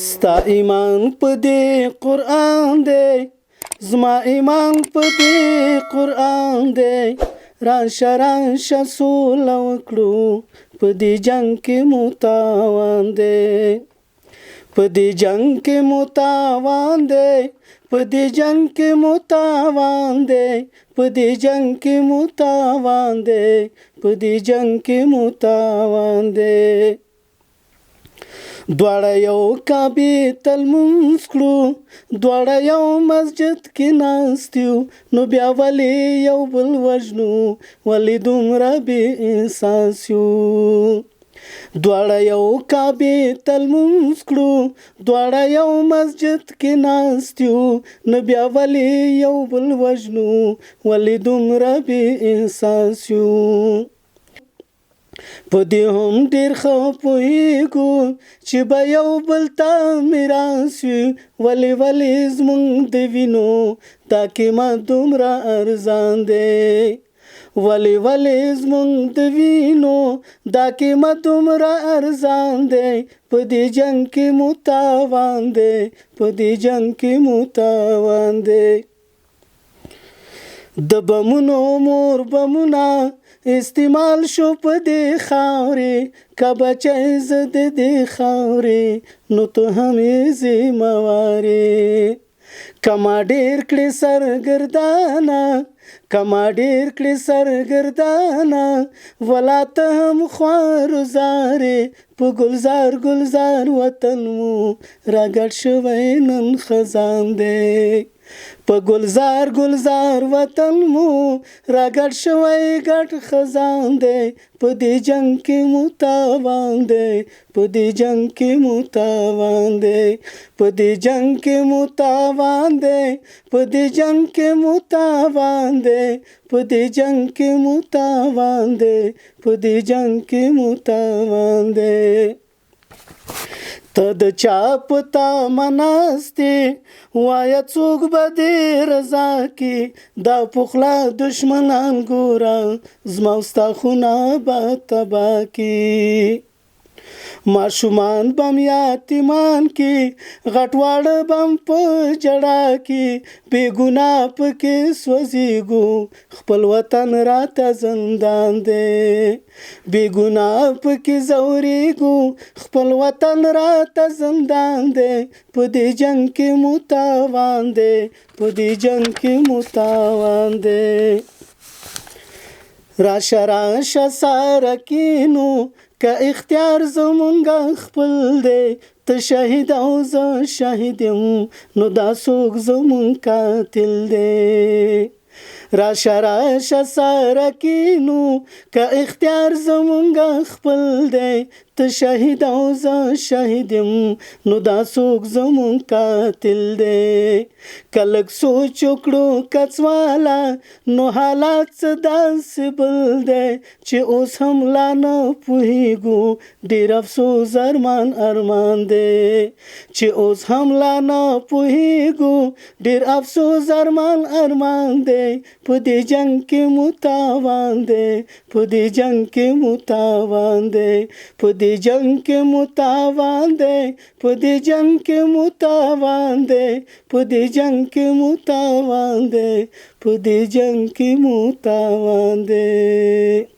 ستا ایمان په دې قرآن دی، زما ایمان په دې قرآن دی. راشه راشه سوله وکړو، په دې جنګ کې مو تاوان دی، په دې جنګ کې مو تاوان دی، په دې جنګ کې مو تاوان دی، په دې جنګ کې مو تاوان دی، په دې جنګ کې مو تاوان دی. دواړه یو کعبې ته لمونځ کړو، دواړه یو مسجد کې ناست یو، نو بیا ولې یو بل وژنو، ولې دومره بې احساس یو. دواړه یو کعبې ته لمونځ کړو، دواړه یو مسجد کې ناست یو، نو بیا ولې یو بل وژنو، ولې دومره بې احساس یو. په دې هم ډېر ښه پوهېږو چې به یو بل ته میراث وي، ولې زموږ د وینو دا قیمت دومره ارزان دی، ولې زموږ د وینو دا قیمت دومره ارزان دی. په دې جنګ کې مو تاوان دی، په دې جنګ کې مو تاوان دی. د بمونو مور بمونه استعمال شو په دې خاورې، که بچی زه د دې خاورې، نو ته هم یې ذمهوارې. که ما ډېر کړې سرګردانه، که ما ډېر کړې سرګردانه، ولا ته هم خوارزارې. په ګلزار ګلزار وطن مو راګډ شوی نن خزان دی، په ګلزار ګلزار وطن مو راګډ شوی ګډ خزان دی. په دې جنګ کې مو تاوان دی، په دې جنګ کې مو تاوان دی، په دې جنګ کې مو تاوان دی، په دې جنګ کې مو تاوان دی، په دې جنګ کې مو تاوان دی، په دې جنګ کې مو تاوان دی. ته د چا په تمه ناست یې، وایه څوک به دې رضا کړي. دا پخلا دشمنان ګوره، زما او ستا خونه به تباه کړي. ماشومان بم یتیمان کې، غټ واړه بم په جړا کې، بې ګناه پکې سوځېږو، خپل وطن راته زندان دی. بې ګناه پکې ځورېږو، خپل وطن راته زندان دی. په دې جنګ کې مو تاوان دی، په دې جنګ کې مو تاوان دی. راشه راشه ساره کینو، که اختیار زمونږه خپل دی. ته شهید او زه شهید یم، نو دا څوک زمونږ قاتل دی. راشه راشه ساره کینو، که اختیار زمونږه خپل دی. ته شهید او زه شهید یم، نو دا څوک زمونږ قاتل دی. که لږ سوچ وکړو کڅواله، نو حالات څه داسې بل دی، چې اوس هم لا نه پوهېږو. ډېر افسوس ارمان ارمان دی، چې اوس هم لا نه پوهېږو. ډېر افسوس ارمان ارمان دی. په دې جنګ کې مو تاوان دی، په دې جنګ کې مو تاوان دی، په دې جنګ کې مو تاوان دی، په دې جنګ کې مو تاوان دی، په دې جنګ کې مو تاوان دی، په دې جنګ کې مو تاوان دی.